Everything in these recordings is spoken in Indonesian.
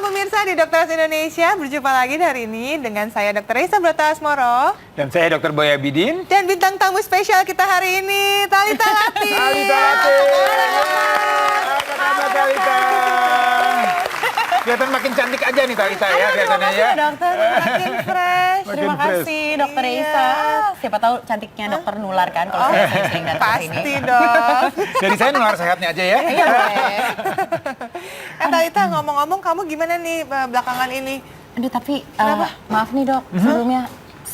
pemirsa di Dokter Indonesia, berjumpa lagi hari ini dengan saya Dr. Reisa Brata Asmoro. Dan saya Dr. Boy Abidin. Dan bintang tamu spesial kita hari ini, Talitha Latif. Talitha Latif. Apa kabar Talitha? Kelihatan makin cantik aja nih Talitha ya kelihatannya ya. Dokter. Makin fresh. Terima kasih Dokter Reisa. Siapa tahu cantiknya dokter nular kan kalau saya sering datang ke sini. Pasti dong. Dari saya nular sehatnya aja ya. Iya boleh. Talitha, ngomong-ngomong kamu gimana nih belakangan ini? Aduh tapi maaf nih dok, sebelumnya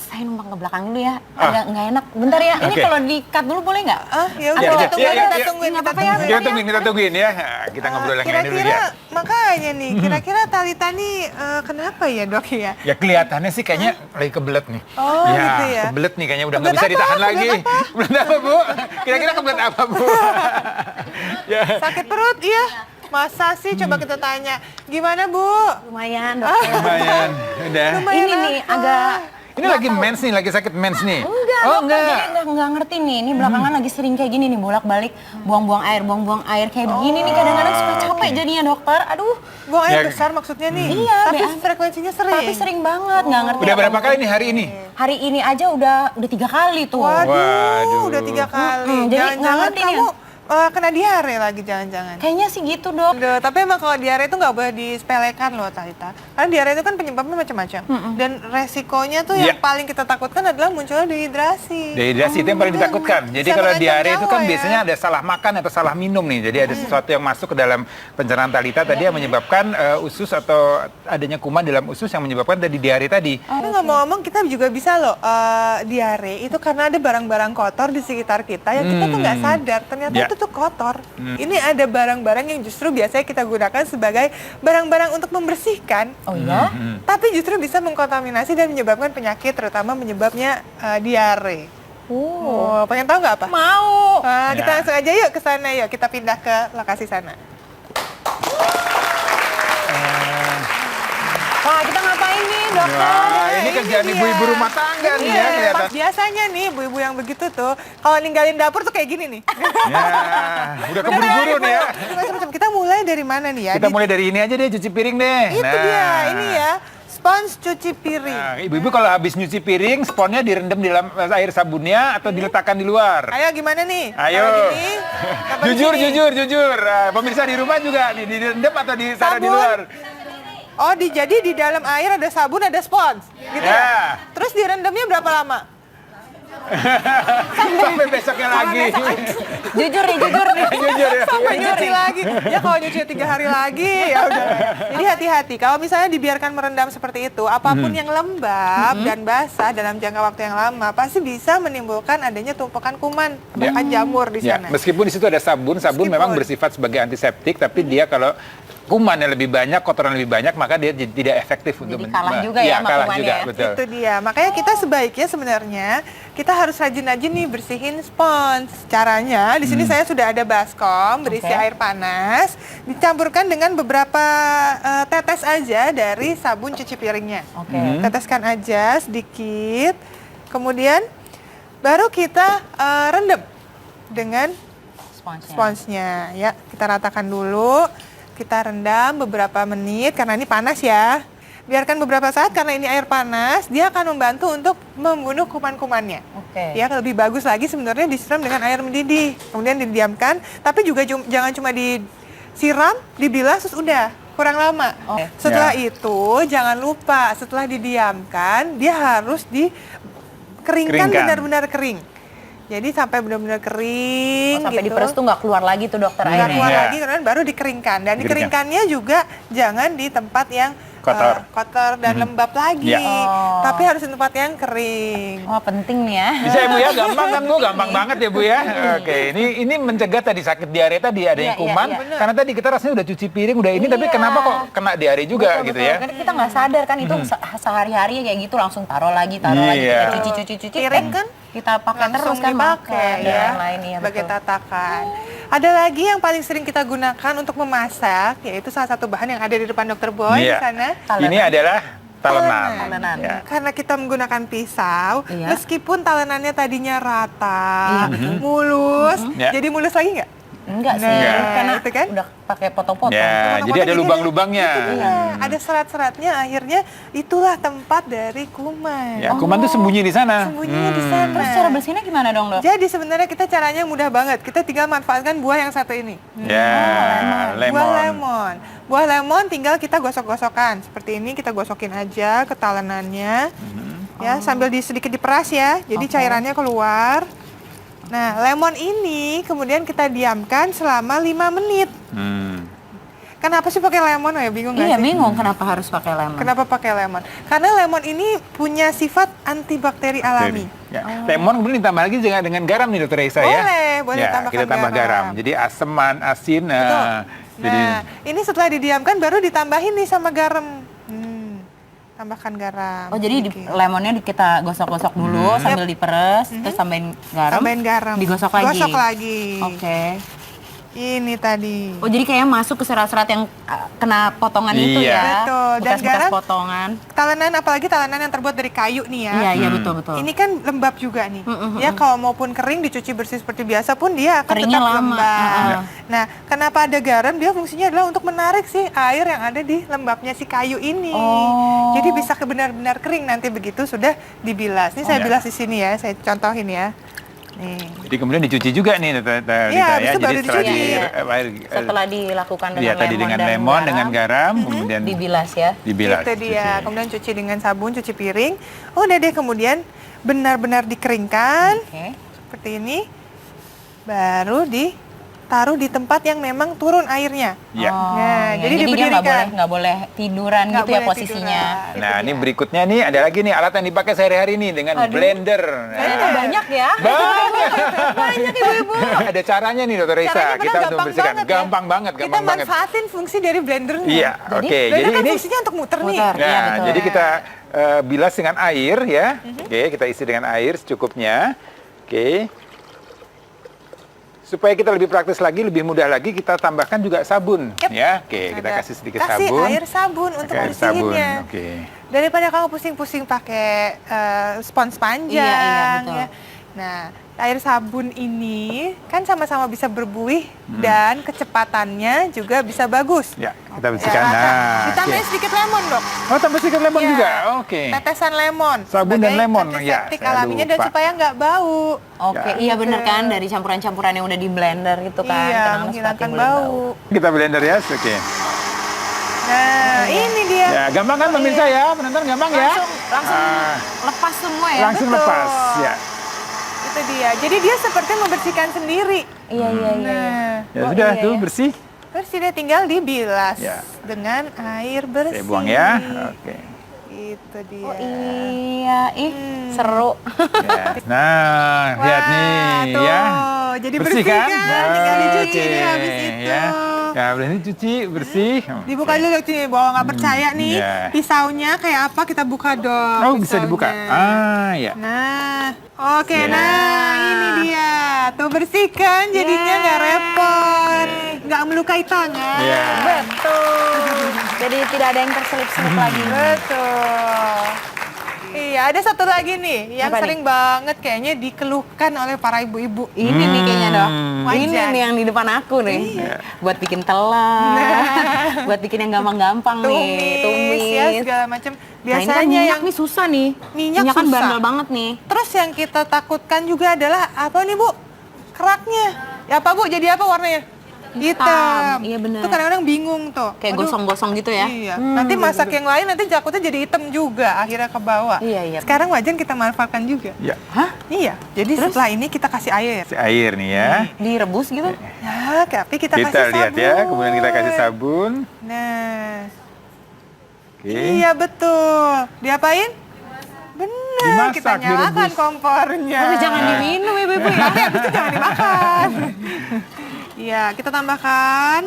saya numpang ke belakang dulu ya. Agak nggak enak. Bentar ya, ini Oke. kalau di-cut dulu boleh nggak? Ya udah, Iya, kita tungguin. Nggak apa-apa ya. Kita tungguin ya. Kita ngobrol yang lain dulu Kira-kira, ya. makanya nih, kira-kira Talitha nih kenapa ya dok ya? Ya kelihatannya sih kayaknya lagi kebelet nih. Oh, gitu ya. Kebelet nih kayaknya udah nggak Kebelet bisa apa? ditahan Kebelet lagi. apa? Kebelet apa Bu? Kira-kira kebelet apa Bu? Ya. Sakit perut ya? Masa sih? Coba kita tanya. Gimana Bu? Lumayan dokter. Lumayan. Udah. Lumayan Ini nih apa? agak Ini lagi mens nih, lagi sakit mens nih. enggak, Oh, dokter. Jadi nggak ngerti nih. Ini belakangan lagi sering kayak gini nih, bolak-balik buang-buang air kayak begini nih. Kadang-kadang suka capek jadinya dokter. Aduh, Buang air Ya. besar maksudnya nih? Iya, Tapi Be. frekuensinya sering? tapi sering banget nggak ngerti. Udah apa berapa kali mungkin. nih hari ini? Hari ini aja udah 3 kali tuh. Waduh, udah 3 kali. Jadi nggak Jangan-jangan ngerti nih kamu kena diare lagi, jangan-jangan. Kayaknya sih gitu dok. Aduh, tapi emang kalau diare itu nggak boleh disepelekan loh Talitha. Karena diare itu kan penyebabnya macam-macam. Dan resikonya tuh yang Iya. paling kita takutkan adalah munculnya dehidrasi. Dehidrasi itu yang paling ditakutkan. Jadi Bisa kalau mengancam diare itu kan nyawa ya. biasanya ada salah makan atau salah minum nih. Jadi ada sesuatu yang masuk ke dalam pencernaan Talitha tadi yang menyebabkan usus atau adanya kuman dalam usus yang menyebabkan tadi diare tadi. Tapi ngomong-ngomong kita juga bisa loh diare itu karena ada barang-barang kotor di sekitar kita yang kita tuh nggak sadar ternyata Ya. itu tuh kotor. Ini ada barang-barang yang justru biasanya kita gunakan sebagai barang-barang untuk membersihkan, Oh iya? tapi justru bisa mengkontaminasi dan menyebabkan penyakit, terutama menyebabnya diare. Oh, pengen tahu nggak apa? Mau. Kita Ya. langsung aja yuk ke sana yuk, kita pindah ke lokasi sana. Wah kita ngapain nih dokter? Nah, ini ini kerjaan dia. ibu-ibu rumah tangga nih ya Iya, kelihatan. biasanya nih ibu-ibu yang begitu tuh kalau ninggalin dapur tuh kayak gini nih. Ya, udah keburu-buru nih ya. Macam-macam. Kita mulai dari mana nih ya? Kita mulai dari ini aja deh, cuci piring deh. Itu dia, ini ya, spons cuci piring. Nah, ibu-ibu kalau habis nyuci piring, sponnya direndam di dalam air sabunnya atau diletakkan di luar. Ayo gimana nih? Ayo. Kalau gini, apa di Jujur, sini? jujur. Pemirsa di rumah juga direndam atau ditaruh di Sabun. luar. Oh, jadi di dalam air ada sabun, ada spons, gitu ya? Ya. Terus direndamnya berapa lama? Sampai besoknya lagi. Jujur nih, jujur nih. Jujur ya. Sampai nyuci lagi. Ya kalau nyuci 3 hari lagi, ya udah. Jadi hati-hati. Kalau misalnya dibiarkan merendam seperti itu, apapun yang lembab dan basah dalam jangka waktu yang lama, pasti bisa menimbulkan adanya tumpukan kuman, bahkan jamur di Ya, sana. meskipun di situ ada sabun memang bersifat sebagai antiseptik, tapi dia kalau kumannya lebih banyak, kotoran lebih banyak, maka dia tidak efektif untuk kalah juga ya sama kalah kumannya juga, ya. betul. Itu dia. Makanya kita sebaiknya sebenarnya kita harus rajin-rajin nih bersihin spons. Caranya di sini saya sudah ada baskom berisi Oke. air panas, dicampurkan dengan beberapa tetes aja dari sabun cuci piringnya. Oke. Teteskan aja sedikit. Kemudian baru kita rendam dengan Sponsnya. sponsnya. Ya, kita ratakan dulu. Kita rendam beberapa menit karena ini panas ya. Biarkan beberapa saat karena ini air panas, dia akan membantu untuk membunuh kuman-kumannya. Oke. Ya, lebih bagus lagi sebenarnya disiram dengan air mendidih. Kemudian didiamkan, tapi juga jangan cuma disiram, dibilas terus udah. Kurang lama. Oke. Setelah Ya. itu jangan lupa setelah didiamkan, dia harus dikeringkan Keringkan. benar-benar kering. Jadi sampai benar-benar kering Sampai gitu. diperes tuh nggak keluar lagi tuh dokter Nggak airnya. keluar Ya. lagi, kemudian baru dikeringkan. Dan Dikeringkan. dikeringkannya juga jangan di tempat yang Kotor. kotor dan lembab lagi. Ya. Oh. Tapi harus di tempat yang kering. Wah penting nih ya. Bisa ya Bu ya, gampang kan Bu, gampang banget ya Bu ya. Oke, ini mencegah tadi sakit diare tadi adanya Iya, kuman. iya, iya. Karena tadi kita rasanya udah cuci piring, udah ini, tapi Iya. kenapa kok kena diare juga Betul, gitu betul. ya? Kan kita nggak sadar kan itu sehari-hari kayak gitu langsung taruh lagi, Iya. kita cuci. Piring kan kita pakai terus langsung kan dipakai makan, ya, dan yang lain ya sebagai betul. tatakan. Ada lagi yang paling sering kita gunakan untuk memasak, yaitu salah satu bahan yang ada di depan Dokter Boy di Iya. sana. Ini adalah talenan. Talenan. Ya. Karena kita menggunakan pisau, Iya. meskipun talenannya tadinya rata, mulus, Ya. jadi mulus lagi nggak? Enggak sih, Nah, karena itu kan? udah pakai potong-potong. Ya, Potong-potong jadi ada jadi lubang-lubangnya. Iya, ada serat-seratnya. Akhirnya itulah tempat dari kuman. Ya, kuman tuh sembunyi di sana. Sembunyinya di sana. Terus cara bersihnya gimana dong, Dok? Jadi sebenarnya kita caranya mudah banget. Kita tinggal manfaatkan buah yang satu ini. Ya, Buah lemon. Buah lemon tinggal kita gosok-gosokkan. Seperti ini kita gosokin aja ketalenannya. Ya, sambil sedikit diperas ya. Jadi cairannya keluar. Nah, lemon ini kemudian kita diamkan selama 5 menit. Kenapa sih pakai lemon ya? Bingung nggak Iya, sih? bingung kenapa harus pakai lemon. Kenapa pakai lemon? Karena lemon ini punya sifat antibakteri alami. Ya. Lemon kemudian ditambah lagi juga dengan garam nih Dokter Esa ya. Boleh Ya, tambahkan kita tambah garam. Jadi aseman, asin. Betul. Jadi Nah, ini setelah didiamkan baru ditambahin nih sama garam. Tambahkan garam. Oh, jadi sedikit. lemonnya kita gosok-gosok dulu sambil diperes, terus tambahin garam. Tambahin garam. Digosok lagi. Gosok lagi. Oke. Ini tadi. Oh, jadi kayaknya masuk ke serat-serat yang kena potongan itu Iya. ya. Betul. Dan Bekas-bekas garam- potongan. Talenan, apalagi talenan yang terbuat dari kayu nih ya. Iya, iya betul-betul. Ini kan lembab juga nih. Ya, kalau maupun kering dicuci bersih seperti biasa pun dia akan Keringnya tetap lama. lembab. Nah, kenapa ada garam? Dia fungsinya adalah untuk menarik sih air yang ada di lembabnya si kayu ini. Oh. Jadi bisa benar-benar kering nanti begitu sudah dibilas. Ini saya bilas di sini ya, saya contohin ya. Nih. Jadi kemudian dicuci juga nih Dita Iya, ya. habis itu baru setelah dicuci. Setelah dilakukan dengan Iya, tadi lemon dengan dan lemon, dengan garam, kemudian dibilas ya. dibilas. Itu dia. cuci. Kemudian cuci dengan sabun, cuci piring. Udah deh, kemudian benar-benar dikeringkan Oke. seperti ini. Baru ditaruh di tempat yang memang turun airnya. Ya. Nah, iya. jadi dia diberdirikan. nggak boleh tiduran Nggak gitu ya boleh posisinya. tiduran. Nah, Itu ini dia. berikutnya nih ada lagi nih alat yang dipakai sehari-hari nih dengan blender. Kayaknya banyak ya. Banyak ibu-ibu. Ada caranya nih Dokter Risa, Caranya kita padahal untuk membersihkan. ya. Gampang banget, Kita gampang banget. manfaatin fungsi dari blendernya. Iya, oke. Blender Jadi kan ini fungsinya untuk muter nih. Muter. Iya, Nah, betul. jadi kita bilas dengan air ya. Oke, kita isi dengan air secukupnya. Oke. Supaya kita lebih praktis lagi, lebih mudah lagi, kita tambahkan juga sabun. Yep. Ya, oke. Kita Ada. kasih sedikit Kasih sabun. air sabun untuk Pakai air sabun, bersihinnya. oke. Daripada kamu pusing-pusing pakai spons panjang. Iya, iya, betul. Ya. Nah, air sabun ini kan sama-sama bisa berbuih dan kecepatannya juga bisa bagus. Ya, kita bersihkan. Ya, Nah, ditambahin oke. sedikit lemon, Dok. Oh, tambah sedikit lemon Iya. juga. Oke. Tetesan lemon. Sabun dan sebagai lemon, ya, antiseptik saya alaminya dan lupa. supaya nggak bau. Oke, iya bener kan dari campuran-campuran yang udah di blender gitu kan. Iya, Kadang-kadang menghilangkan suka timbul bau. Kita blender ya, oke. Nah, ini dia. Ya, gampang kan pemirsa ya, penonton gampang ya? Langsung Ah, lepas semua ya. langsung betul. lepas, ya. Itu dia. Jadi dia seperti membersihkan sendiri. Iya, iya, iya. Nah, Ya sudah, iya, tuh iya. bersih. bersih deh, tinggal dibilas Ya. dengan air bersih. Saya buang ya. Oke. Itu dia. Oh iya, ih seru. Ya. Nah, lihat Wah, nih tuh. ya. Jadi bersih kan? Tinggal dicuci Oke, deh habis itu. Ya. Ya, berarti cuci bersih. Dibuka Oke. dulu sini, bahwa nggak percaya nih ya. pisaunya kayak apa, kita buka dong. Oh, bisa dibuka. pisaunya. Ah, ya. Nah, oke, Ya. nah ini dia. Tuh bersihkan, jadinya nggak repot, nggak melukai tangan. Ya. Betul. Jadi tidak ada yang terselip-selip lagi. Betul. Iya, ada satu lagi nih yang Apa nih? sering banget kayaknya dikeluhkan oleh para ibu-ibu. Ini nih kayaknya dok. Ini Wajan. nih yang di depan aku nih. Buat bikin telur. Buat bikin yang gampang-gampang nih. Tumis ya segala macam. Nah ini kan Biasanya minyak yang nih susah nih. Minyak kan susah. bandel banget nih. terus yang kita takutkan juga adalah apa nih Bu? Keraknya. Ya apa Bu? Jadi apa warnanya? Hitam. Iya, benar. Itu kadang-kadang bingung tuh. Kayak Aduh, gosong-gosong gitu ya. Iya. Nanti masak yang lain nanti takutnya jadi hitam juga, akhirnya ke bawah. Iya, iya. Sekarang wajan kita manfaatkan juga. Ya. Hah? Iya. Jadi setelah ini kita kasih air. Si air nih ya. Direbus gitu? Ya, tapi kita Kita kasih lihat sabun. ya, kemudian kita kasih sabun. Nah, Oke. iya betul. Diapain? Benar, kita Dimasak, nyalakan direbus. kompornya. Tapi jangan diminum ibu-ibu ya. Tapi habis itu jangan dimakan. Iya, kita tambahkan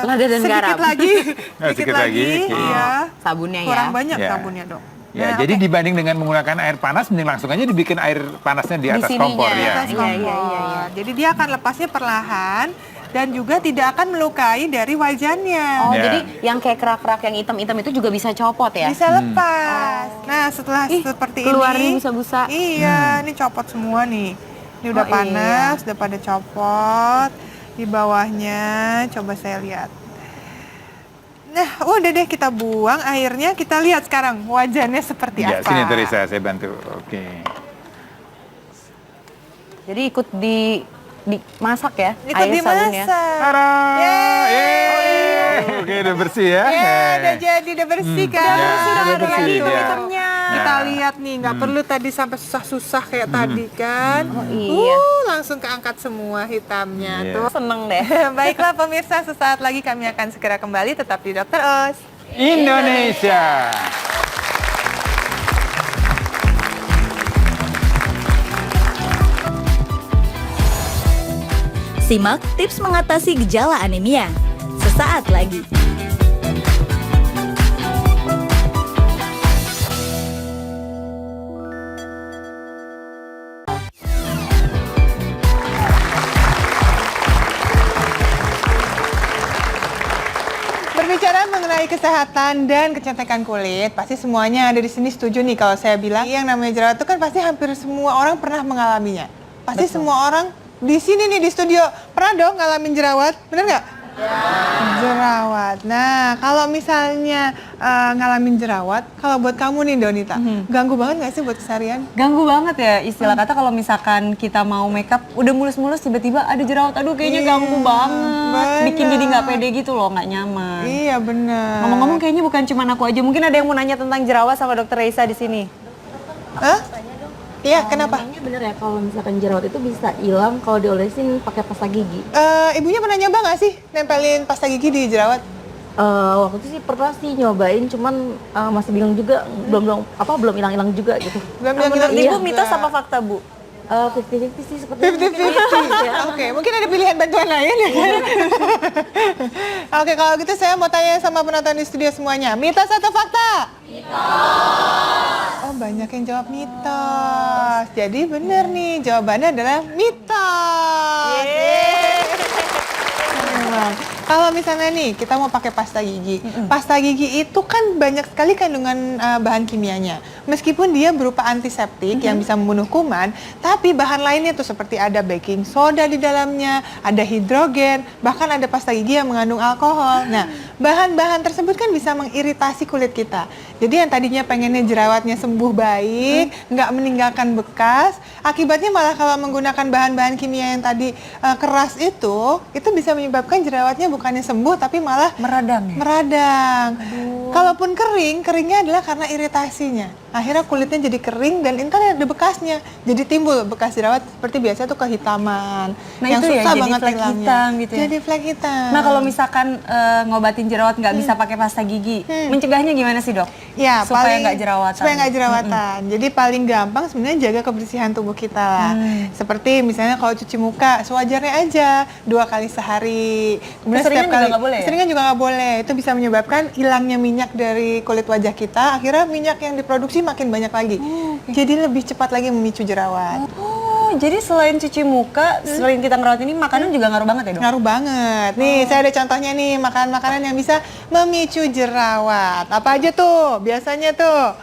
Lada dan sedikit garam. lagi. Oh, sedikit lagi, oke. Iya. Sabunnya Kurang ya. banyak Ya. sabunnya dong. Ya, Nah, jadi oke. dibanding dengan menggunakan air panas, mending langsung aja dibikin air panasnya di atas sininya. kompor ya. Atas Iya, kompor. iya, iya. Jadi dia akan lepasnya perlahan dan juga tidak akan melukai dari wajannya. Oh, Ya. jadi yang kayak kerak-kerak yang hitam-hitam itu juga bisa copot ya? Bisa lepas. Nah, setelah Ih, seperti keluar ini. nih busa-busa. Iya, ini copot semua nih. Ini udah Oh, panas, udah pada copot. Di bawahnya, coba saya lihat. Nah, udah deh kita buang airnya. Kita lihat sekarang wajannya seperti Ya, apa. sini Teresa, saya bantu. Oke. Jadi ikut dimasak ya, Ikut air sabunnya. dimasak. Tara! Yeay! Yeay! Oke, udah bersih ya. Ya, udah jadi, udah bersih kan? Ya, udah Udah bersih, jadi ya. hitamnya. Kita lihat nih, nggak perlu tadi sampai susah-susah kayak tadi kan. Oh, iya. Langsung keangkat semua hitamnya Iya. tuh. Seneng deh. Baiklah pemirsa, sesaat lagi kami akan segera kembali, tetap di Dr. Oz. Indonesia. Simak tips mengatasi gejala anemia. Sesaat lagi. Berbicara mengenai kesehatan dan kecantikan kulit, pasti semuanya ada di sini setuju nih kalau saya bilang yang namanya jerawat itu kan pasti hampir semua orang pernah mengalaminya. Pasti semua orang di sini nih di studio pernah dong ngalamin jerawat, bener nggak? Jerawat. Nah, kalau misalnya ngalamin jerawat, kalau buat kamu nih Donita, ganggu banget nggak sih buat keseharian? Ganggu banget ya istilah kata kalau misalkan kita mau makeup udah mulus-mulus tiba-tiba ada jerawat, aduh kayaknya Iya, ganggu banget, bikin bener. jadi nggak pede gitu loh, nggak nyaman. Iya bener. Ngomong-ngomong kayaknya bukan cuma aku aja, mungkin ada yang mau nanya tentang jerawat sama Dokter Reisa di sini. Hah? Iya, kenapa? Emangnya bener ya kalau misalkan jerawat itu bisa hilang kalau diolesin pakai pasta gigi? Ibunya pernah nyoba nggak sih nempelin pasta gigi di jerawat? Waktu itu sih pernah sih nyobain, cuman masih bingung juga, belum hilang-hilang juga gitu. Belum Menurut bilang Ibu mitos apa fakta, Bu? 50-50 sih sepertinya. 50-50 Ya. Oke, mungkin ada pilihan bantuan lain ya kan? Oke, kalau gitu saya mau tanya sama penonton di studio semuanya. Mitos atau fakta? Mitos. Oh, banyak yang jawab mitos. Jadi benar nih, jawabannya adalah mitos. Memang. Kalau misalnya nih kita mau pakai pasta gigi, pasta gigi itu kan banyak sekali kandungan bahan kimianya. Meskipun dia berupa antiseptik yang bisa membunuh kuman, tapi bahan lainnya tuh seperti ada baking soda di dalamnya, ada hidrogen, bahkan ada pasta gigi yang mengandung alkohol. Nah, bahan-bahan tersebut kan bisa mengiritasi kulit kita. Jadi yang tadinya pengennya jerawatnya sembuh baik, nggak meninggalkan bekas, akibatnya malah kalau menggunakan bahan-bahan kimia yang tadi keras itu bisa menyebabkan jerawatnya bukannya sembuh tapi malah Meradang ya? meradang. Kalaupun keringnya adalah karena iritasinya. Akhirnya kulitnya jadi kering dan ini kan ada bekasnya. Jadi timbul bekas jerawat seperti biasa tuh kehitaman. Nah, yang itu ya, susah jadi banget flek hilangnya. hitam gitu ya? Jadi flek hitam. Nah kalau misalkan ngobatin jerawat nggak bisa pakai pasta gigi, mencegahnya gimana sih dok? Ya, supaya nggak jerawatan. Supaya nggak jerawatan. Jadi paling gampang sebenarnya jaga kebersihan tubuh kita lah. Seperti misalnya kalau cuci muka, sewajarnya aja 2 kali sehari. Kemudian Keseringan setiap juga kali nggak boleh ya? Keseringan juga nggak boleh. Itu bisa menyebabkan hilangnya minyak dari kulit wajah kita. Akhirnya minyak yang diproduksi makin banyak lagi. Jadi lebih cepat lagi memicu jerawat. Oh, jadi selain cuci muka, selain kita ngerawat ini, makanan juga ngaruh banget ya dok? Ngaruh banget. Nih, saya ada contohnya nih, makanan-makanan yang bisa memicu jerawat. Apa aja tuh? Biasanya tuh.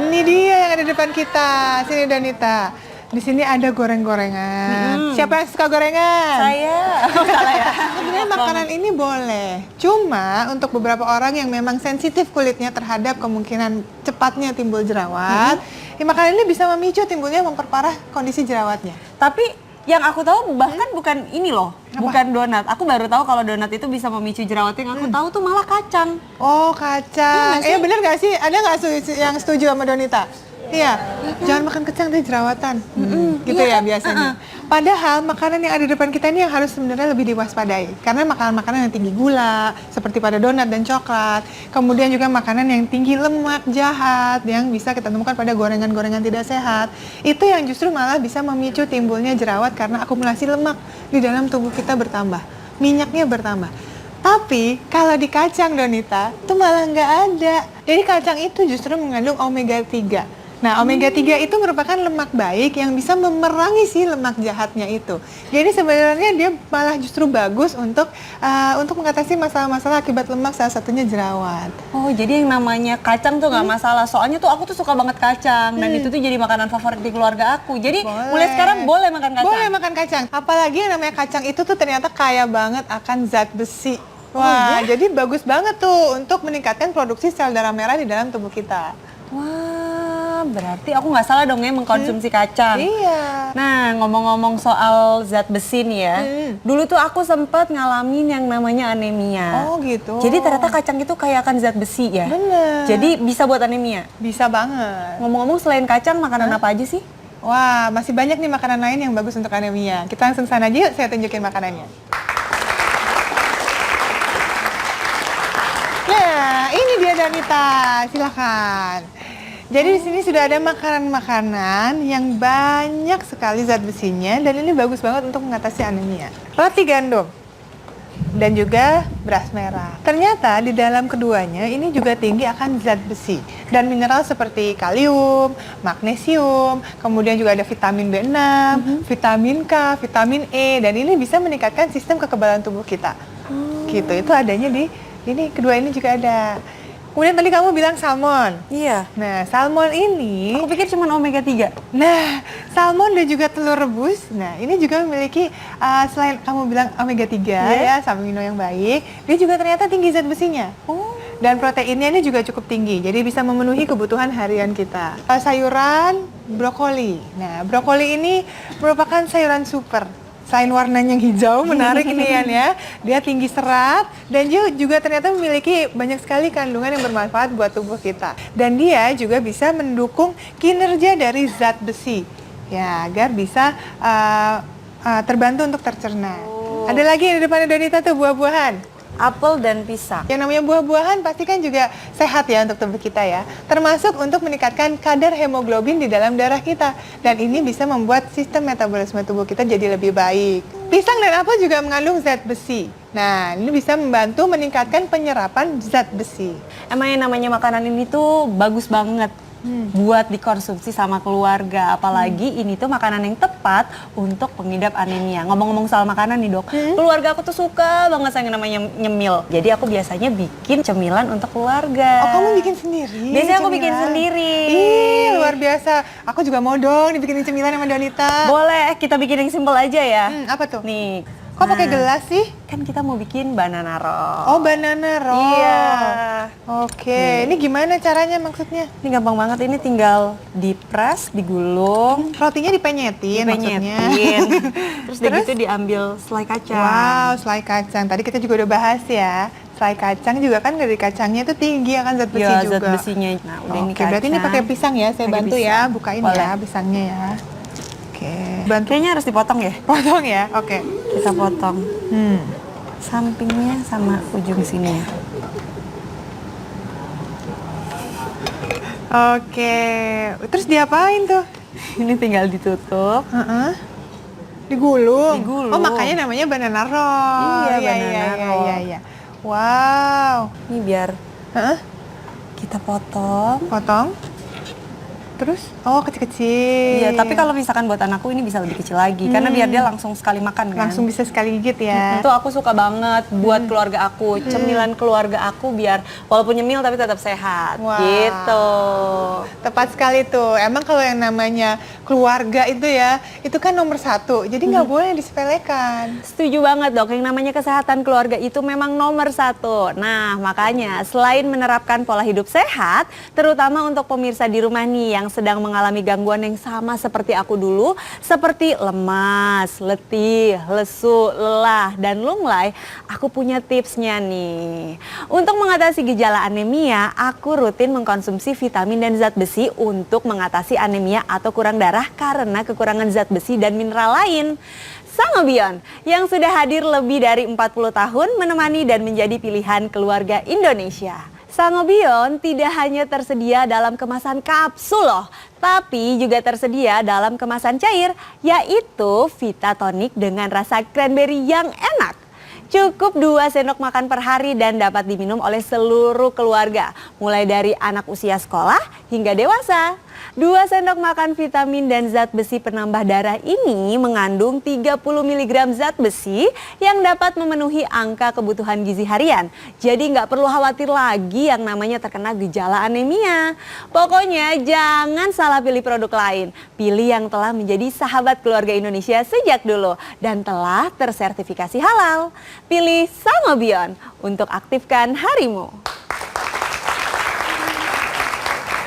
Ini dia yang ada di depan kita. Sini Donita. Di sini ada goreng-gorengan. Siapa yang suka gorengan? Saya, salah ya. Sebenarnya makanan ini boleh. Cuma untuk beberapa orang yang memang sensitif kulitnya terhadap kemungkinan cepatnya timbul jerawat, makanan ini bisa memicu timbulnya, memperparah kondisi jerawatnya. Tapi yang aku tahu bahkan bukan ini loh, bukan donat. Aku baru tahu kalau donat itu bisa memicu jerawat. Yang aku tahu tuh malah kacang. Oh, kacang. Bener gak sih? Ada nggak yang setuju sama Donita? Iya, jangan makan kacang deh jerawatan. Gitu ya biasanya. Padahal makanan yang ada di depan kita ini yang harus sebenarnya lebih diwaspadai. Karena makanan-makanan yang tinggi gula, seperti pada donat dan coklat. Kemudian juga makanan yang tinggi lemak jahat, yang bisa kita temukan pada gorengan-gorengan tidak sehat. Itu yang justru malah bisa memicu timbulnya jerawat karena akumulasi lemak di dalam tubuh kita bertambah. Minyaknya bertambah. Tapi kalau di kacang Donita, itu malah nggak ada. Jadi kacang itu justru mengandung omega 3. Nah, omega 3 itu merupakan lemak baik yang bisa memerangi si lemak jahatnya itu. Jadi sebenarnya dia malah justru bagus untuk mengatasi masalah-masalah akibat lemak, salah satunya jerawat. Oh, jadi yang namanya kacang tuh nggak masalah. Soalnya tuh aku tuh suka banget kacang dan itu tuh jadi makanan favorit di keluarga aku. Jadi mulai sekarang boleh makan kacang. Boleh makan kacang. Apalagi yang namanya kacang itu tuh ternyata kaya banget akan zat besi. Wah, jadi bagus banget tuh untuk meningkatkan produksi sel darah merah di dalam tubuh kita. Wah, berarti aku nggak salah dong ya mengkonsumsi kacang. Iya. Nah, ngomong-ngomong soal zat besi nih ya, dulu tuh aku sempat ngalamin yang namanya anemia. Oh gitu. Jadi ternyata kacang itu kaya akan zat besi ya? Bener. Jadi bisa buat anemia? Bisa banget. Ngomong-ngomong selain kacang, makanan apa aja sih? Wah, masih banyak nih makanan lain yang bagus untuk anemia. Kita langsung sana aja yuk, saya tunjukin makanannya. Nah, ini dia Danita, silakan. Jadi di sini sudah ada makanan-makanan yang banyak sekali zat besinya dan ini bagus banget untuk mengatasi anemia. Roti gandum dan juga beras merah. Ternyata di dalam keduanya ini juga tinggi akan zat besi dan mineral seperti kalium, magnesium, kemudian juga ada vitamin B6, vitamin K, vitamin E dan ini bisa meningkatkan sistem kekebalan tubuh kita. Gitu, itu adanya di ini, kedua ini juga ada. Kemudian tadi kamu bilang salmon. Iya. Nah, salmon ini... Aku pikir cuma omega 3. Nah, salmon dan juga telur rebus. Nah, ini juga memiliki, selain kamu bilang omega 3 ya, amino yang baik, dia juga ternyata tinggi zat besinya. Dan proteinnya ini juga cukup tinggi, jadi bisa memenuhi kebutuhan harian kita. Sayuran brokoli. Nah, brokoli ini merupakan sayuran super. Selain warnanya yang hijau, menarik nih ya, dia tinggi serat dan juga ternyata memiliki banyak sekali kandungan yang bermanfaat buat tubuh kita. Dan dia juga bisa mendukung kinerja dari zat besi, ya agar bisa terbantu untuk tercerna. Ada lagi yang di depan Donita tuh buah-buahan. Apel dan pisang. Yang namanya buah-buahan pasti kan juga sehat ya untuk tubuh kita ya. Termasuk untuk meningkatkan kadar hemoglobin di dalam darah kita. Dan ini bisa membuat sistem metabolisme tubuh kita jadi lebih baik. Pisang dan apel juga mengandung zat besi. Nah, ini bisa membantu meningkatkan penyerapan zat besi. Emang yang namanya makanan ini tuh bagus banget buat dikonsumsi sama keluarga. Apalagi ini tuh makanan yang tepat untuk pengidap anemia. Ngomong-ngomong soal makanan nih dok, keluarga aku tuh suka banget sama yang namanya nyemil. Jadi aku biasanya bikin cemilan untuk keluarga. Oh, kamu bikin sendiri? Biasanya aku cemilan? bikin sendiri. Ih, luar biasa. Aku juga mau dong dibikinin cemilan sama Donita. Boleh, kita bikin yang simple aja ya. Apa tuh? Nih. Kok pakai gelas sih? Kan kita mau bikin banana roll. Oh, banana roll. Iya. Oke, ini gimana caranya maksudnya? Ini gampang banget, ini tinggal dipres, digulung, Rotinya dipenyetin maksudnya. Terus udah gitu diambil selai kacang. Wow, selai kacang. Tadi kita juga udah bahas ya. Selai kacang juga kan dari kacangnya itu tinggi akan zat besi Ya, juga. zat besinya. Nah, udah ini Oke, berarti ini kacang. pakai pisang ya. Saya Pakai bantu pisang. ya, bukain Boleh. ya pisangnya ya. Oke. Bantu Kayaknya harus dipotong ya. potong ya. Oke. Kita potong sampingnya sama ujung sini ya. Oke. Terus diapain tuh? Ini tinggal ditutup. Digulung. Digulung. Oh, makanya namanya banana roll. Iya, banana roll. Iya. Wow. Ini biar Heeh. kita potong. Potong. Terus? Oh, kecil-kecil. Iya, tapi kalau misalkan buat anakku ini bisa lebih kecil lagi karena biar dia langsung sekali makan kan. langsung bisa sekali gigit ya. Itu aku suka banget buat keluarga aku, cemilan keluarga aku biar walaupun nyemil tapi tetap sehat. Wah. Gitu. Tepat sekali tuh. Emang kalau yang namanya keluarga itu ya, itu kan nomor satu. Jadi nggak boleh disepelekan. Setuju banget dok, yang namanya kesehatan keluarga itu memang nomor satu. Nah makanya selain menerapkan pola hidup sehat, terutama untuk pemirsa di rumah nih yang sedang mengalami gangguan yang sama seperti aku dulu, seperti lemas, letih, lesu, lelah, dan lunglai, aku punya tipsnya nih. Untuk mengatasi gejala anemia, aku rutin mengkonsumsi vitamin dan zat besi untuk mengatasi anemia atau kurang darah karena kekurangan zat besi dan mineral lain. Sangobion yang sudah hadir lebih dari 40 tahun menemani dan menjadi pilihan keluarga Indonesia. Sangobion tidak hanya tersedia dalam kemasan kapsul loh, tapi juga tersedia dalam kemasan cair, yaitu Vitatonik dengan rasa cranberry yang enak. Cukup 2 sendok makan per hari dan dapat diminum oleh seluruh keluarga, mulai dari anak usia sekolah hingga dewasa. 2 sendok makan vitamin dan zat besi penambah darah ini mengandung 30 mg zat besi yang dapat memenuhi angka kebutuhan gizi harian. Jadi nggak perlu khawatir lagi yang namanya terkena gejala anemia. Pokoknya jangan salah pilih produk lain. Pilih yang telah menjadi sahabat keluarga Indonesia sejak dulu dan telah tersertifikasi halal. Pilih Sangobion untuk aktifkan harimu.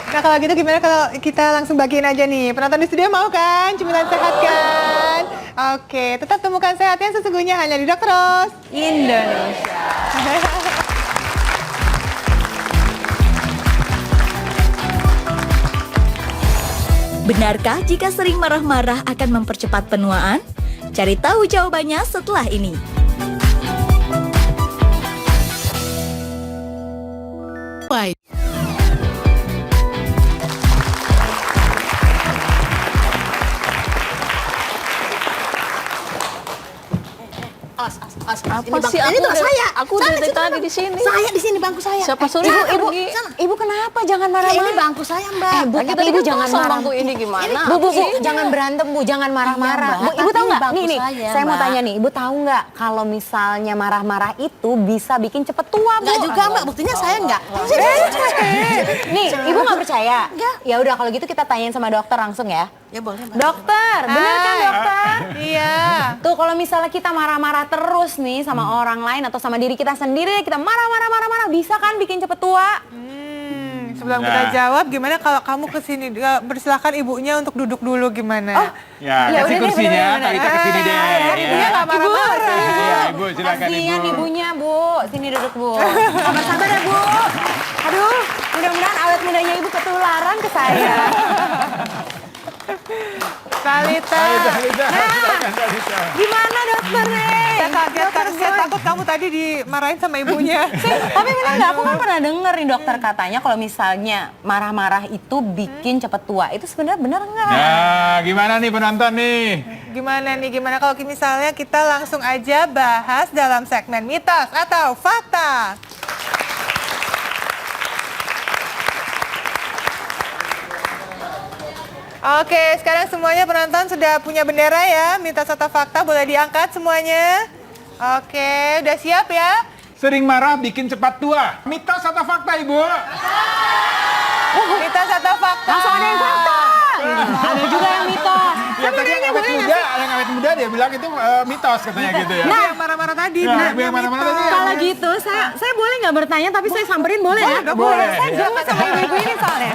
Nah kalau gitu gimana kalau kita langsung bagiin aja nih? Penonton di studio mau kan? Cemilan sehat kan? Oke, tetap temukan sehat yang sesungguhnya hanya di Dr. Ros Indonesia. Benarkah jika sering marah-marah akan mempercepat penuaan? Cari tahu jawabannya setelah ini. Apa sih? Ini tuh saya. Aku dari tadi di sini. Saya di sini bangku saya. Siapa suruh pergi? Ibu kenapa? Jangan Ini marah-marah. bangku saya, Mbak. Bu, Lagi tapi tadi ibu kan jangan kosong marah. bangku ini gimana? Bu, jangan berantem Bu, jangan marah-marah. Iya, Bu, Mbak, ibu tahu tapi nggak? bangku Nih, saya, saya mau Mbak. tanya nih, ibu tahu nggak kalau misalnya marah-marah itu bisa bikin cepet tua, Bu? Enggak juga, Mbak. Buktinya saya enggak. Nih, ibu nggak percaya? Nggak. Ya udah kalau gitu kita tanyain sama dokter langsung ya. Ya boleh, Mbak. Dokter, benar kan dokter? Iya. Tuh kalau misalnya kita marah-marah terus nih sama orang lain atau sama diri kita sendiri, kita marah-marah, bisa kan bikin cepet tua? Sebelum kita Nah. jawab, gimana kalau kamu kesini? Persilahkan ibunya untuk duduk dulu gimana? Ya, Ya kasih udah deh, kursinya, bener-bener. Talita ke sini deh. Ibunya nggak marah-marah. Iya, Ibu, silakan Kasihan Ibu. ibunya, Bu. Sini duduk, Bu. Sabar-sabar ya, Bu. Aduh, mudah-mudahan awet mudanya ibu ketularan ke saya. Talita. Talita, silakan Talita. Gimana dokter nih? Saya kaget karena saya takut kamu tadi dimarahin sama ibunya. Tapi benar nggak? Aku kan pernah denger nih dokter katanya kalau misalnya marah-marah itu bikin cepet tua. Itu sebenarnya benar nggak? Nah, gimana nih penonton nih? Gimana kalau misalnya kita langsung aja bahas dalam segmen mitos atau fakta. Oke, sekarang semuanya penonton sudah punya bendera ya. Mitos atau fakta boleh diangkat semuanya. Oke, udah siap ya? Sering marah bikin cepat tua. Mitos atau fakta, Ibu? Mitos atau fakta? Langsung ada yang fakta. Ada juga yang mitos. Ya tadi yang awet muda dia bilang itu mitos katanya gitu ya. Nah, yang marah-marah tadi. Nah, bilangnya yang marah-marah mitos. tadi. Kalau gitu, saya boleh nggak bertanya tapi saya samperin boleh ya? Boleh. Saya gemes sama ibu-ibu ini soalnya.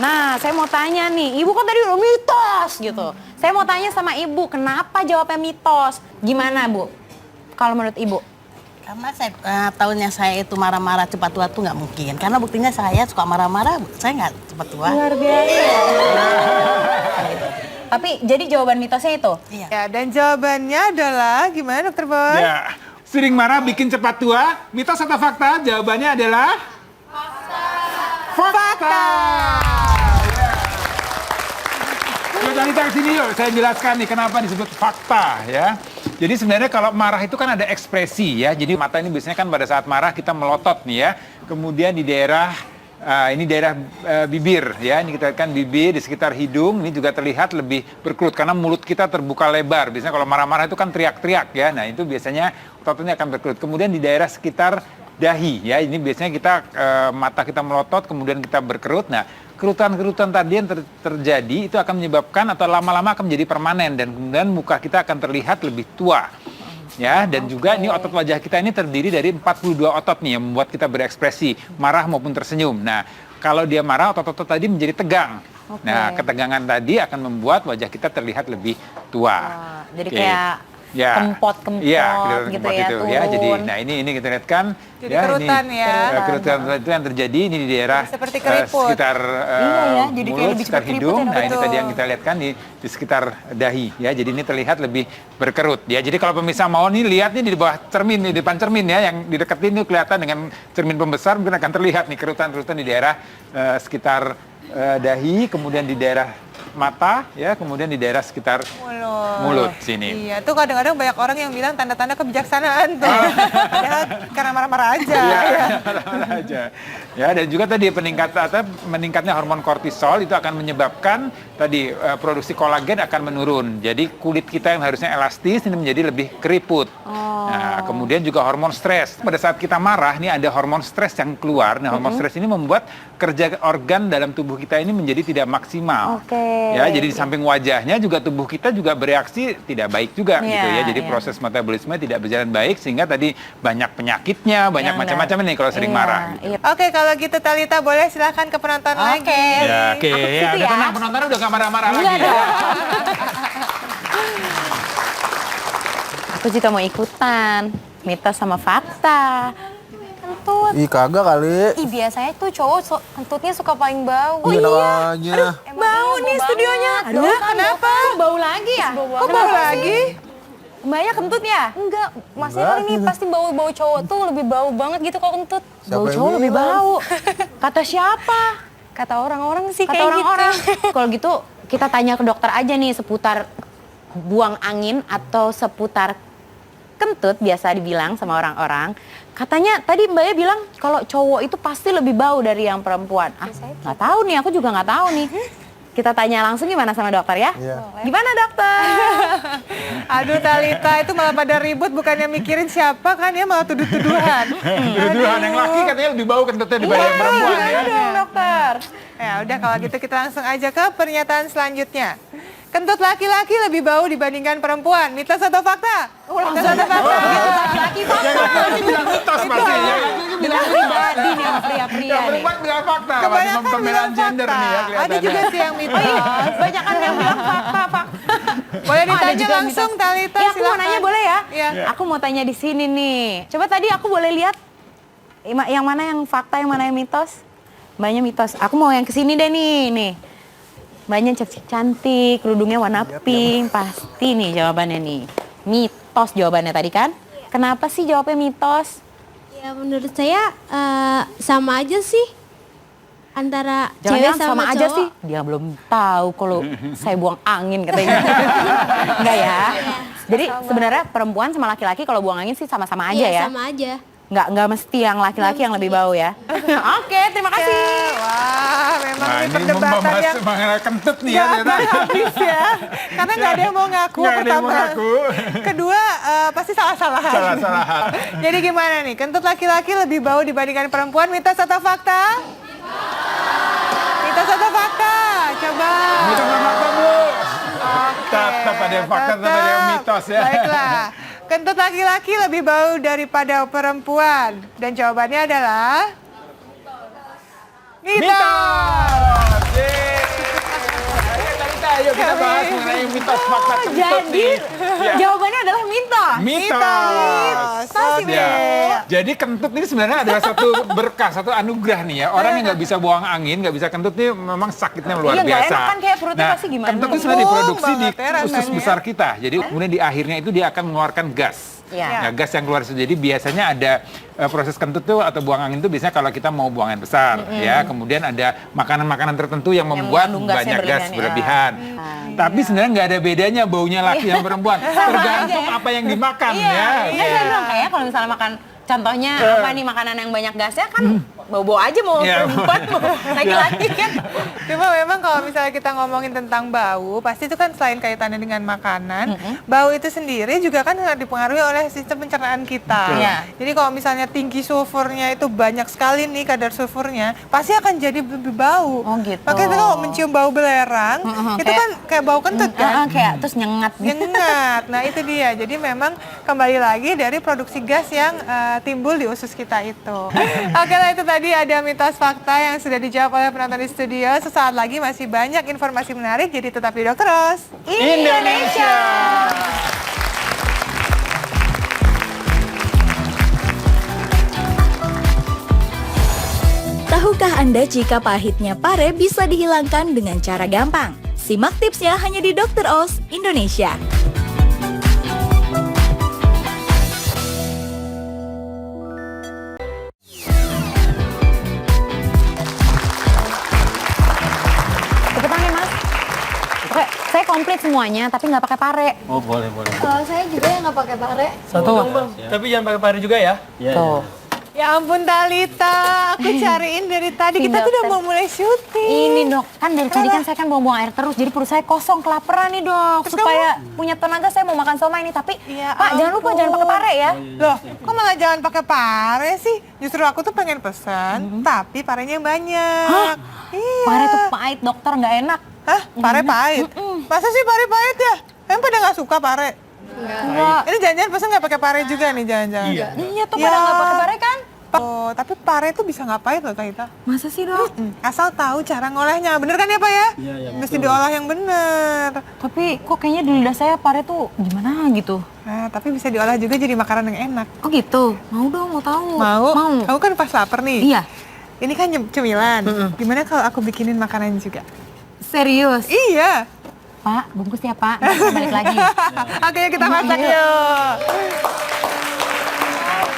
Nah, saya mau tanya nih, ibu kan tadi udah mitos gitu. Saya mau tanya sama ibu, kenapa jawabnya mitos? Gimana, Bu? Kalau menurut ibu? Karena saya tahunnya saya itu marah-marah cepat tua tuh nggak mungkin. Karena buktinya saya suka marah-marah, saya nggak cepat tua. Luar biasa. Tapi jadi jawaban mitosnya itu? Iya. Ya, dan jawabannya adalah gimana Dokter Boy? Ya, sering marah bikin cepat tua. Mitos atau fakta? Jawabannya adalah fakta. Yuk Talita kesini yuk, saya jelaskan nih kenapa disebut fakta ya. Jadi sebenarnya kalau marah itu kan ada ekspresi ya. Jadi mata ini biasanya kan pada saat marah kita melotot nih ya. Kemudian di daerah ini daerah bibir ya. Ini kita lihat kan bibir di sekitar hidung ini juga terlihat lebih berkerut karena mulut kita terbuka lebar. Biasanya kalau marah-marah itu kan teriak-teriak ya. Nah itu biasanya ototnya akan berkerut. Kemudian di daerah sekitar dahi ya. Ini biasanya kita mata kita melotot kemudian kita berkerut. Nah kerutan-kerutan tadi yang terjadi itu akan menyebabkan atau lama-lama akan menjadi permanen dan kemudian muka kita akan terlihat lebih tua. Ya, dan juga ini otot wajah kita ini terdiri dari 42 otot nih yang membuat kita berekspresi, marah maupun tersenyum. Nah, kalau dia marah otot-otot tadi menjadi tegang. Nah, ketegangan tadi akan membuat wajah kita terlihat lebih tua. Jadi Oke. kayak kempot-kempot kelihatan gitu kempot ya, itu, turun. ya. Jadi, nah ini kita lihat kan. Jadi kerutan ya. Kerutan itu yang terjadi ini di daerah Jadi seperti keriput. sekitar Iya ya, jadi kayak mulut, lebih sekitar seperti hidung. keriput ya, Nah ini betul. tadi yang kita lihat kan di sekitar dahi ya. Jadi ini terlihat lebih berkerut ya. Jadi kalau pemirsa mau nih lihat nih di bawah cermin, di depan cermin ya, yang dideketin itu kelihatan dengan cermin pembesar mungkin akan terlihat nih kerutan-kerutan di daerah sekitar dahi, kemudian di daerah mata, ya, kemudian di daerah sekitar mulut sini. Iya, tuh kadang-kadang banyak orang yang bilang tanda-tanda kebijaksanaan tuh. Ya, karena marah-marah aja. Iya, Ya. marah-marah aja. Ya, dan juga tadi meningkatnya hormon kortisol itu akan menyebabkan tadi produksi kolagen akan menurun. Jadi kulit kita yang harusnya elastis ini menjadi lebih keriput. Nah, kemudian juga hormon stres. Pada saat kita marah, nih ada hormon stres yang keluar. Nah, hormon stres ini membuat kerja organ dalam tubuh kita ini menjadi tidak maksimal. Ya, jadi di samping wajahnya juga tubuh kita juga bereaksi tidak baik juga gitu ya. Jadi proses metabolisme tidak berjalan baik sehingga tadi banyak penyakitnya, banyak macam-macam nih kalau sering marah. Gitu. Oke, kalau gitu Talita boleh silahkan ke penonton lagi. Ya, oke. Ya, udah tenang, penonton udah gak marah-marah lagi ya. Aku juga mau ikutan, mitos sama fakta. Kentut. Ih kagak kali. Ih biasanya tuh cowok kentutnya suka paling bau. Iya namanya. Bau nih studionya. Aduh, kenapa? Bau lagi ya? Kok baru lagi? Mbaknya kentut ya? Enggak, maksudnya kan ini pasti bau-bau cowok tuh lebih bau banget gitu kalau kentut. Siapa Bau yang cowok lebih bilang? bau. Kata siapa? Kata orang-orang sih Kata kayak orang-orang. gitu. Kalau gitu kita tanya ke dokter aja nih seputar buang angin atau seputar kentut biasa dibilang sama orang-orang. Katanya tadi Mbaknya bilang kalau cowok itu pasti lebih bau dari yang perempuan. Ah, nggak tahu nih, aku juga nggak tahu nih. Kita tanya langsung gimana sama dokter ya? Iya. Gimana dokter? Aduh Talita, itu malah pada ribut bukannya mikirin siapa kan ya, malah tuduh-tuduhan. Tuduhan yang laki katanya lebih bau kentutnya dibanding yang perempuan ya. Dong dokter. Ya udah kalau gitu kita langsung aja ke pernyataan selanjutnya. Kentut laki-laki lebih bau dibandingkan perempuan. Mitos atau fakta? Mitos atau fakta? Laki Yang laki bilang mitos pasti. Yang laki bilang fakta. Tadi nih sama pria-pria Yang nih. perempuan bilang fakta. Kebanyakan Wajib pembelaan bilang gender fakta. nih ya Ada kelihatannya. juga sih yang mitos. Banyak kan yang bilang fakta. Boleh Ada ditanya juga langsung mitos. Talita, Ya, aku mau silakan. nanya boleh ya? Iya. Aku mau tanya di sini nih. Coba tadi aku boleh lihat yang mana yang fakta, yang mana yang mitos? Mbaknya mitos. Aku mau yang kesini deh nih. Mbaknya cantik, kerudungnya warna pink. Pasti nih jawabannya nih. Mitos jawabannya tadi kan? Kenapa sih jawabnya mitos? Ya menurut saya sama aja sih antara cewek Jangan-jangan sama sama cowok. aja sih. Dia belum tahu kalau saya buang angin katanya. Enggak ya? Jadi sebenarnya perempuan sama laki-laki kalau buang angin sih sama-sama aja Iya, ya? sama aja. Nggak mesti yang laki-laki yang lebih bau ya? Oke, terima kasih. Ya, wah, memang Nah, ini ini perdebatan membahas yang mengenai kentut nih ya nggak ternyata. akan habis ya. Karena nggak ada yang mau ngaku Nggak ada yang pertama. mau ngaku. Kedua, pasti salah-salahan. Salah-salahan. Jadi gimana nih, kentut laki-laki lebih bau dibandingkan perempuan, mitos atau fakta? Mitos atau fakta? Coba. Mitos atau fakta, Bu? Oke, Tetap ada yang fakta, tetap ada yang mitos ya. Baiklah. Kentut laki-laki lebih bau daripada perempuan. Dan jawabannya adalah... Mitos! Ayo kita bahas mengenai mitos fakta kentut Jadi nih. Ya. jawabannya adalah mitos. Mitos. Pasti, Ya. Bu. Jadi kentut ini sebenarnya adalah satu berkah, satu anugerah nih ya. Orang yang nggak bisa buang angin, nggak bisa kentut ini memang sakitnya luar Iya, nggak biasa. enak kan, kayak perutnya pasti gimana. Kentut itu sebenarnya diproduksi di Banget ya usus rasanya. besar kita. Jadi kemudian di akhirnya itu dia akan mengeluarkan gas. Iya. Nah, gas yang keluar itu. Jadi biasanya ada proses kentut tuh atau buang angin itu biasanya kalau kita mau buang angin besar ya. Kemudian ada makanan-makanan tertentu yang membuat mengandung gasnya banyak gas berlebihan, berlebihan. Tapi sebenarnya nggak ada bedanya baunya laki yang perempuan. Tergantung apa yang dimakan ya. Iya, saya bilang kayak kalau misalnya makan, contohnya apa nih makanan yang banyak gasnya kan bau-bau aja mau Iya. perempuan mau laki-laki kan. Cuma memang kalau misalnya kita ngomongin tentang bau, pasti itu kan selain kaitannya dengan makanan, bau itu sendiri juga kan sangat dipengaruhi oleh sistem pencernaan kita. Iya. Jadi kalau misalnya tinggi sulfurnya itu banyak sekali nih kadar sulfurnya, pasti akan jadi lebih bau. Oh, gitu. Makanya kita kalau mencium bau belerang, itu kayak- kan kayak bau kentut kan? Kayak terus nyengat gitu. Nyengat. Nah itu dia. Jadi memang kembali lagi dari produksi gas yang timbul di usus kita itu. Oke lah, itu tadi ada mitos fakta yang sudah dijawab oleh penonton di studio. Sesaat lagi masih banyak informasi menarik, jadi tetap di Dokter Ros. Indonesia. Tahukah Anda jika pahitnya pare bisa dihilangkan dengan cara gampang? Simak tipsnya hanya di Dr. Oz Indonesia. Tepuk tangan ya, Mas. komplit semuanya, tapi nggak pakai pare. Oh, boleh. Saya juga yang nggak pakai pare. Satu. Tapi jangan pakai pare juga ya. Tuh. Ya ampun Talita, aku cariin dari tadi. Si Kita tuh udah dokter. mau mulai syuting. Ini dok, kan dari tadi kan saya kan buang-buang air terus, jadi perut saya kosong, kelaparan nih dok. Terus Supaya punya tenaga saya mau makan somai ini, tapi Ya Pak jangan lupa jangan pakai pare ya. Loh, kok malah jangan pakai pare sih? Justru aku tuh pengen pesan, tapi parenya banyak. Iya. Pare tuh pahit dokter, nggak enak. Hah? Pare pahit? Masa sih pare pahit ya? Emang pada nggak suka pare? Enggak. Ini jangan-jangan pesan nggak pakai pare juga nih, jangan-jangan. Iya tuh Ya. pada nggak pakai pare kan? Oh, tapi pare tuh bisa nggak pahit loh Talita. Masa sih dok? Asal tahu cara ngolehnya. Bener kan ya Pak ya? Iya, Mesti diolah yang bener. Tapi kok kayaknya di lidah saya pare tuh gimana gitu. Nah, tapi bisa diolah juga jadi makanan yang enak. Oh gitu? Mau dong, mau tahu. Mau? Mau. Kamu kan pas lapar nih. Iya. Ini kan cemilan. Gimana kalau aku bikinin makanan juga? Serius? Iya. Pak, bungkus ya Pak, nanti kita balik lagi. Oke, kita masak yuk.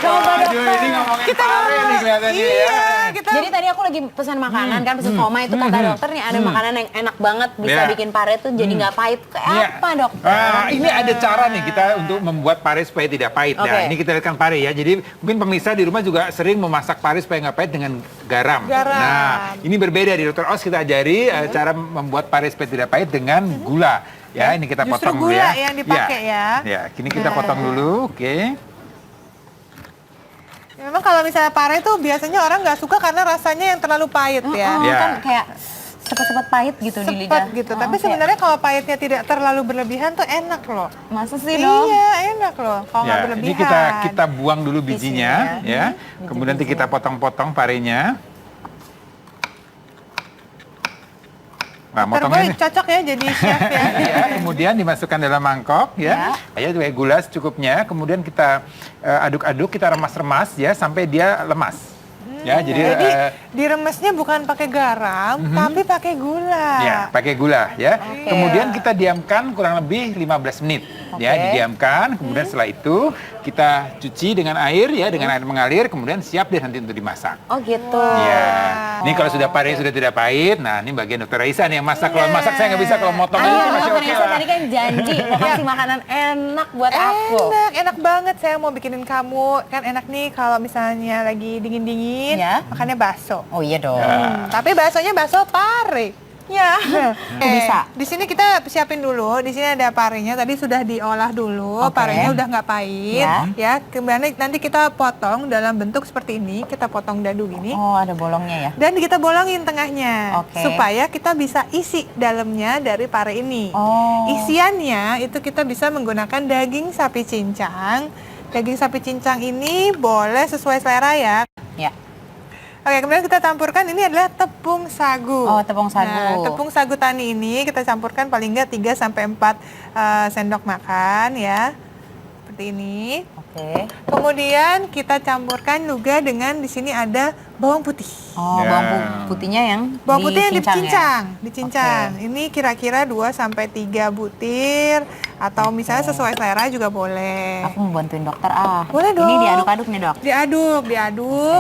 Aduh, ini ngomongin pare nih kelihatannya ya. Iya, kita Jadi tadi aku lagi pesan makanan kan, pesan somai itu kata dokter nih ada makanan yang enak banget bisa Iya. bikin pare tuh jadi nggak pahit. Kayak Iya. apa dokter? Ini ada cara nih kita untuk membuat pare supaya tidak pahit. Oke. Nah, ini kita lihatkan pare ya. Jadi mungkin pemirsa di rumah juga sering memasak pare supaya nggak pahit dengan garam. Garam. Nah, ini berbeda di Dr. Oz kita ajari cara membuat pare supaya tidak pahit dengan gula. Ya, ini kita Justru potong dulu gula ya. yang dipakai ya. Ya, kini kita potong dulu. Oke. memang kalau misalnya pare itu biasanya orang nggak suka karena rasanya yang terlalu pahit ya. Iya. Kan kayak sepet-sepet pahit gitu di lidah. Sepet gitu. Tapi sebenarnya kalau pahitnya tidak terlalu berlebihan tuh enak loh. Masa sih dong? Iya, enak loh. Kalau nggak Ya, berlebihan. ini kita buang dulu bijinya, ya. Kemudian nanti kita potong-potong parenya. Nah, motongnya Terbaik cocok ya jadi chef ya. ya, kemudian dimasukkan dalam mangkok ya. Ya, pakai gula secukupnya. Kemudian kita aduk-aduk, kita remas-remas ya sampai dia lemas. Ya, jadi Diremesnya bukan pakai garam, tapi pakai gula. ya, pakai gula ya. Kemudian kita diamkan kurang lebih 15 menit. Ya, didiamkan. Kemudian setelah itu kita cuci dengan air ya, dengan air mengalir, kemudian siap deh nanti untuk dimasak. Oh gitu. Ya, ini kalau sudah pare sudah tidak pahit. Nah, ini bagian Dokter Raisa nih yang masak. Kalau masak saya nggak bisa, kalau motong aja Ayo, masih dokter oke Raisa lah. tadi kan janji mau kasih makanan enak buat aku. Enak banget. Saya mau bikinin kamu. Kan enak nih kalau misalnya lagi dingin-dingin, Ya. makannya bakso. Oh iya dong. Tapi baksonya bakso pare. Ya. Bisa. Di sini kita siapin dulu. Di sini ada parenya. Tadi sudah diolah dulu. Oke. Parenya udah nggak pahit. Ya. Kemudian nanti kita potong dalam bentuk seperti ini. Kita potong dadu gini. Oh ada bolongnya ya. Dan kita bolongin tengahnya. Oke. Supaya kita bisa isi dalamnya dari pare ini. Oh. Isiannya itu kita bisa menggunakan daging sapi cincang. Daging sapi cincang ini boleh sesuai selera ya. Ya. Oke, kemudian kita campurkan ini adalah tepung sagu. Oh, tepung sagu. Nah, tepung sagu tani ini kita campurkan paling nggak 3 sampai 4 sendok makan ya. Seperti ini. Oke. Kemudian kita campurkan juga dengan di sini ada bawang putih. Oh Ya. bawang putihnya yang Bawang putih yang dicincang dicincang. Ini kira-kira 2 sampai 3 butir atau misalnya sesuai selera juga boleh. ya? Aku mau bantuin dokter ah. Boleh dong. Ini diaduk-aduk nih dok. Diaduk.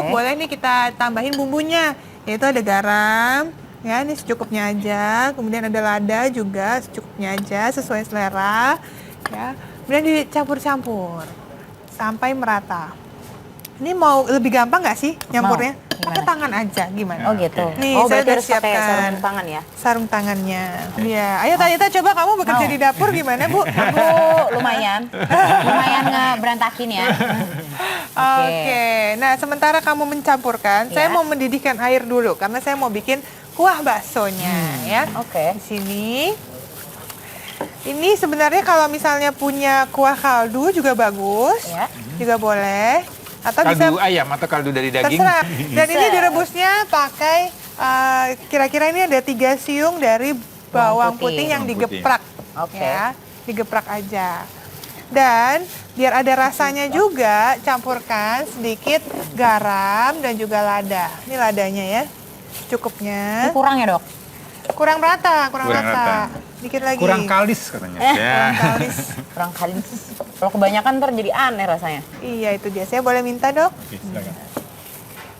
Oke. Boleh nih kita tambahin bumbunya. Yaitu ada garam, ya ini secukupnya aja. Kemudian ada lada juga secukupnya aja, sesuai selera. Ya. Kemudian dicampur-campur sampai merata. Ini mau lebih gampang nggak sih nyampurnya? Gimana? Pakai tangan aja, gimana? Oh gitu. Nih, oh saya berarti udah harus pakai siapkan. sarung tangan ya. Sarung tangannya. Iya. Ayo Talita, coba kamu bekerja di dapur gimana, Bu? Bu, lumayan. Lumayan ngeberantakin ya. Oke. Nah, sementara kamu mencampurkan, saya mau mendidihkan air dulu karena saya mau bikin kuah baksonya ya. Oke. Di sini. Ini sebenarnya kalau misalnya punya kuah kaldu juga bagus. Ya. Juga boleh. Atau bisa Kaldu ayam atau kaldu dari daging. terserah. Dan ini direbusnya pakai kira-kira ini ada 3 siung dari bawang putih yang Bawang putih. digeprak. Oke. Ya, digeprak aja. Dan biar ada rasanya juga, campurkan sedikit garam dan juga lada. Ini ladanya ya, cukupnya. Ini kurang ya dok? Kurang rata, kurang Kurang rata. rata. Dikit lagi. Kurang kalis katanya. Ya. Kurang kalis. Kurang kali. Kalau kebanyakan ntar jadi aneh rasanya. Iya, itu dia. Saya boleh minta, Dok? Oke, silakan.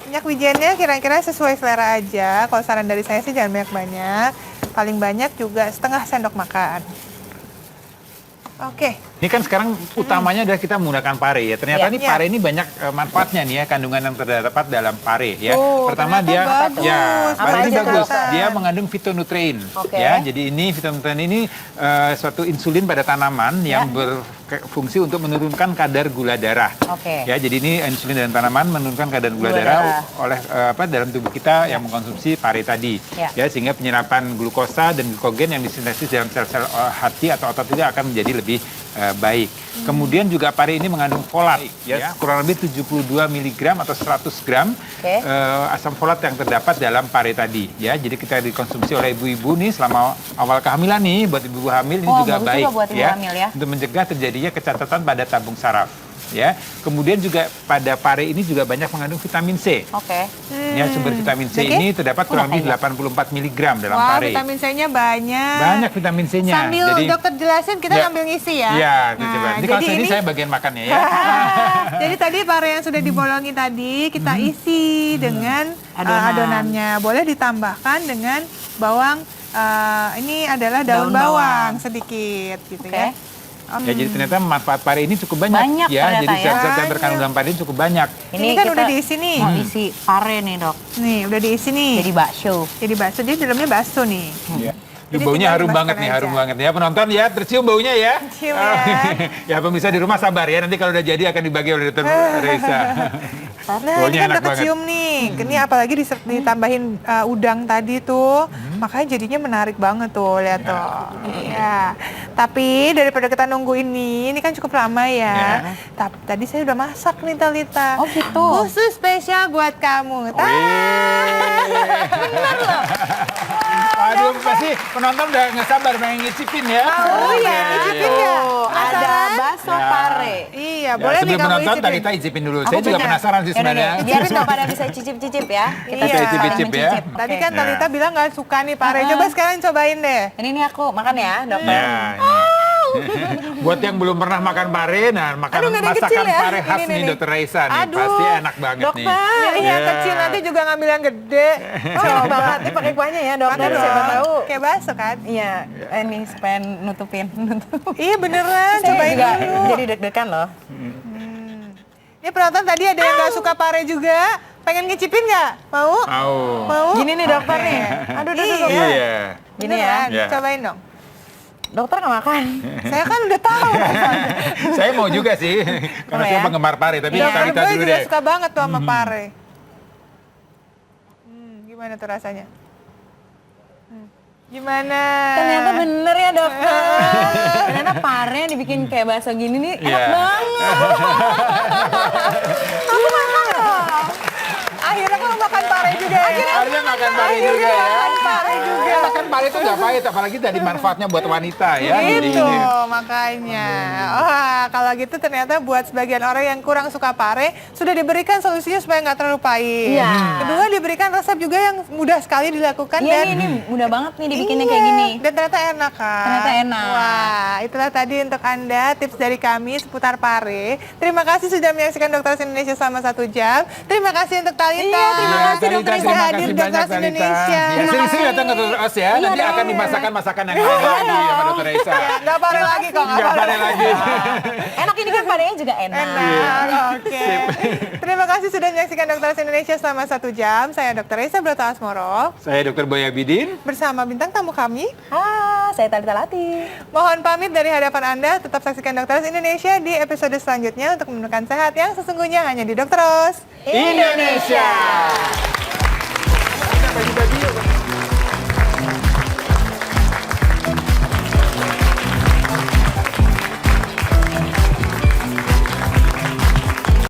Minyak wijennya kira-kira sesuai selera aja. Kalau saran dari saya sih jangan banyak-banyak. Paling banyak juga setengah sendok makan. Oke. Ini kan sekarang utamanya adalah kita menggunakan pare ya. Ternyata Iya. nih pare ini banyak manfaatnya nih ya, kandungan yang terdapat dalam pare ya. Oh, Pertama ternyata dia bagus. pare ini Apa aja, bagus. Kak? Dia mengandung fitonutrien Oke. ya. Jadi ini fitonutrien ini suatu insulin pada tanaman yang berfungsi untuk menurunkan kadar gula darah. Oke. Ya, jadi ini insulin dalam tanaman menurunkan kadar gula darah oleh dalam tubuh kita yang mengkonsumsi pare tadi. Ya, sehingga penyerapan glukosa dan glukogen yang disintesis dalam sel-sel hati atau otot itu akan menjadi lebih baik. Kemudian juga pare ini mengandung folat ya, kurang lebih 72 mg atau 100 gram asam folat yang terdapat dalam pare tadi ya. Jadi kita dikonsumsi oleh ibu-ibu nih selama awal kehamilan nih, buat ibu hamil ini juga bagus baik juga buat ibu hamil ya. untuk mencegah terjadinya kecacatan pada tabung saraf. Ya, kemudian juga pada pare ini juga banyak mengandung vitamin C. Oke. Ya, sumber vitamin C ini terdapat kurang lebih 84 mg dalam Wah, pare. vitamin C-nya banyak. Banyak vitamin C-nya. Sambil dokter jelasin, kita ngambil ngisi ya. Iya, coba. Ini kalau jadi ini saya bagian makannya ya. Jadi tadi pare yang sudah dibolongi tadi kita isi dengan adonannya. Boleh ditambahkan dengan bawang. Ini adalah daun bawang sedikit gitu ya. Ya, jadi ternyata manfaat pare ini cukup banyak, ya. Jadi zat-zat yang terkandung dalam pare ini cukup banyak. Ini kan udah diisi nih. Mau isi pare nih, Dok. Nih, udah diisi nih. Jadi bakso. Jadi bakso, jadi dalamnya bakso nih. Ya. Jadi Baunya tinggal harum banget dibaskan nih, aja. harum banget ya. Penonton ya, tercium baunya ya. Cium ya. Ya, pemirsa di rumah sabar ya. Nanti kalau udah jadi akan dibagi oleh Dr. Reza. Nah, ini Baunya kan enak udah kecium nih. Ini apalagi ditambahin udang tadi tuh. Makanya jadinya menarik banget tuh, lihat tuh. Iya. Tapi daripada kita nunggu ini kan cukup lama ya. Tapi tadi saya udah masak nih, Talita. Oh gitu. Khusus spesial buat kamu. Bener loh. Aduh, pasti penonton udah nggak sabar pengen ngicipin ya. Oh iya, icipin ya. Ada bakso pare. Iya, Ya, boleh nih sebelum kamu menonton, icipin. Talita icipin dulu. Saya juga penasaran sih sebenarnya. Biar udah pada bisa cicip-cicip ya. Kita Iya. Cicip-cicip ya. Tadi kan Talita bilang nggak suka nih pare. Coba sekarang cobain deh. Ini nih aku makan ya, Dokter. Ya, ini. Buat yang belum pernah makan pare, nah Aduh, nggak ada yang masakan kecil ya. pare khas Ini, nih nih. Dr. Reza nih. Aduh, Pasti enak banget nih. Dokter, ini yang Ya. kecil nanti juga ngambil yang gede. Coba nanti pakai kuahnya ya, Dokter. Pakai Siapa dong. tahu. Kayak bakso kan? Iya, ini supaya nutupin. Iya beneran, Saya cobain juga dulu. jadi deg-degan loh. Ini penonton tadi ada yang nggak suka pare juga. Pengen ngicipin nggak? Mau? Mau. Mau? Gini nih dokter nih. Aduh, Iya. Iya. Gini ya. Iya. Cobain dong. Dokter nggak makan. Saya kan udah tahu. Saya mau juga sih, karena saya ya? penggemar pare. Tapi Iya, Talita gue dulu juga deh. suka banget tuh sama pare. Gimana tuh rasanya? Gimana? Ternyata bener ya dokter. Ternyata pare yang dibikin kayak bakso gini nih enak Iya. banget. Aku makan loh. Akhirnya aku makan pare juga. Akhirnya makan pare juga ya. Makan pare juga. Makan pare itu nggak pahit, apalagi tadi manfaatnya buat wanita ya. Jadi Gitu, ini. makanya. Wah, kalau gitu ternyata buat sebagian orang yang kurang suka pare, sudah diberikan solusinya supaya nggak terlalu pahit. Iya. Kedua, diberikan resep juga yang mudah sekali dilakukan. Iya dan ini mudah banget nih dibikinnya kayak gini. Dan ternyata enak kan? Ternyata enak. Wah, itulah tadi untuk Anda tips dari kami seputar pare. Terima kasih sudah menyaksikan Dokter Indonesia selama 1 jam. Terima kasih untuk Talita. Terima Ya, kasih Dokter Talita, sudah terima hadir kasih Dokter banyak, Talita. Indonesia. Ya, sering-sering datang ke Dr. Os ya. Nanti akan dimasakan masakan yang lain lagi sama Dr. Reza. Nggak pare lagi kok, Nggak pare lagi. Enak ini kan parenya juga enak. Enak, oke. Terima kasih sudah menyaksikan Dokter Indonesia selama 1 jam. Saya Dr. Reza Broto Asmoro. Saya Dr. Boy Abidin. Bersama bintang tamu kami. Saya Talita Lati. Mohon pamit dari hadapan Anda. Tetap saksikan Dokter Indonesia di episode selanjutnya untuk menemukan sehat yang sesungguhnya hanya di Dr. Os Indonesia.